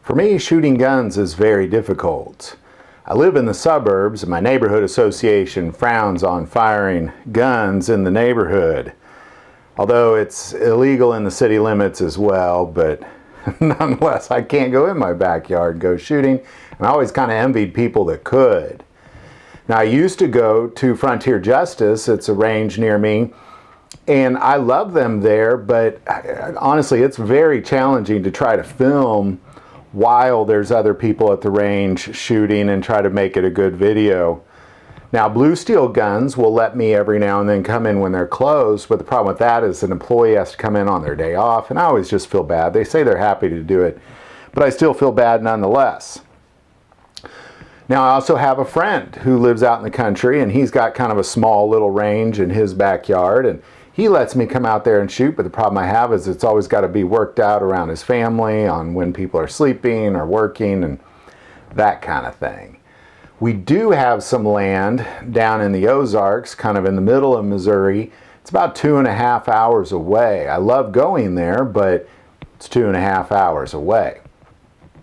For me, shooting guns is very difficult. I live in the suburbs and my neighborhood association frowns on firing guns in the neighborhood. Although it's illegal in the city limits as well, but nonetheless, I can't go in my backyard and go shooting. And I always kind of envied people that could. Now, I used to go to Frontier Justice, it's a range near me, and I love them there, but honestly, it's very challenging to try to film while there's other people at the range shooting and try to make it a good video. Now, Blue Steel Guns will let me every now and then come in when they're closed, but the problem with that is an employee has to come in on their day off, and I always just feel bad. They say they're happy to do it, but I still feel bad nonetheless. Now, I also have a friend who lives out in the country, and he's got kind of a small little range in his backyard, and he lets me come out there and shoot, but the problem I have is it's always got to be worked out around his family on when people are sleeping or working and that kind of thing. We do have some land down in the Ozarks, kind of in the middle of Missouri. It's about 2.5 hours away. I love going there, but it's 2.5 hours away.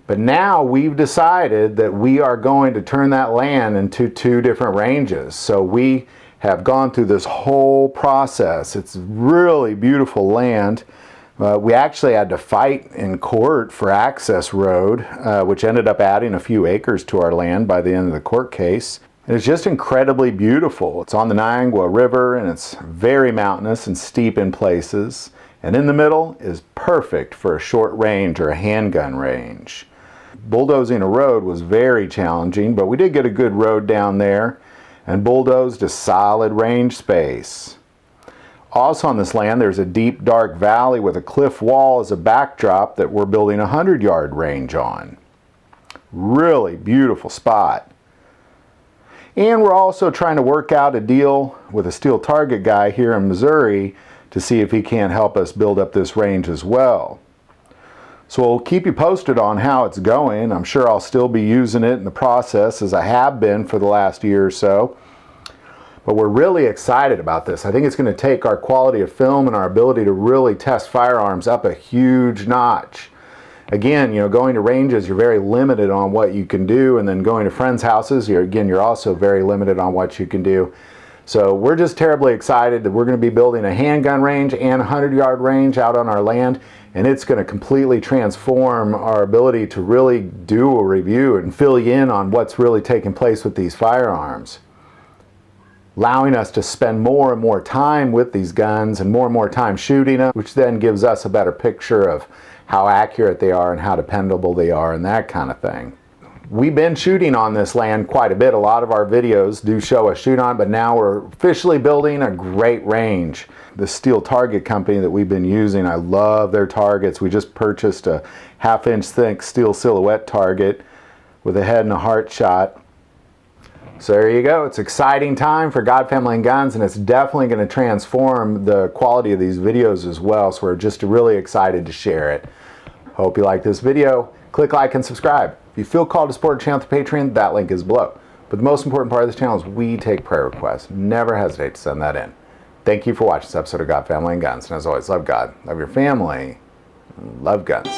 But now we've decided that we are going to turn that land into 2 different ranges. So we have gone through this whole process. It's really beautiful land. We actually had to fight in court for access road, which ended up adding a few acres to our land by the end of the court case. And it's just incredibly beautiful. It's on the Niangua River, and it's very mountainous and steep in places. And in the middle is perfect for a short range or a handgun range. Bulldozing a road was very challenging, but we did get a good road down there and bulldozed a solid range space. Also on this land, there's a deep, dark valley with a cliff wall as a backdrop that we're building a 100-yard range on. Really beautiful spot. And we're also trying to work out a deal with a Steel Target guy here in Missouri to see if he can't help us build up this range as well. So we'll keep you posted on how it's going. I'm sure I'll still be using it in the process as I have been for the last year or so. But we're really excited about this. I think it's going to take our quality of film and our ability to really test firearms up a huge notch. Again, going to ranges, you're very limited on what you can do, and then going to friends' houses, you're also very limited on what you can do. So we're just terribly excited that we're going to be building a handgun range and a 100-yard range out on our land, and it's going to completely transform our ability to really do a review and fill you in on what's really taking place with these firearms, allowing us to spend more and more time with these guns and more time shooting them, which then gives us a better picture of how accurate they are and how dependable they are and that kind of thing. We've been shooting on this land quite a bit. A lot of our videos do show us shoot on, but now we're officially building a great range. The Steel Target company that we've been using, I love their targets. We just purchased a 1/2-inch thick steel silhouette target with a head and a heart shot. So there you go. It's an exciting time for God, Family, and Guns, and it's definitely going to transform the quality of these videos as well. So we're just really excited to share it. Hope you like this video. Click like and subscribe. If you feel called to support the channel through Patreon, that link is below. But the most important part of this channel is we take prayer requests. Never hesitate to send that in. Thank you for watching this episode of God, Family, and Guns. And as always, love God, love your family, love guns.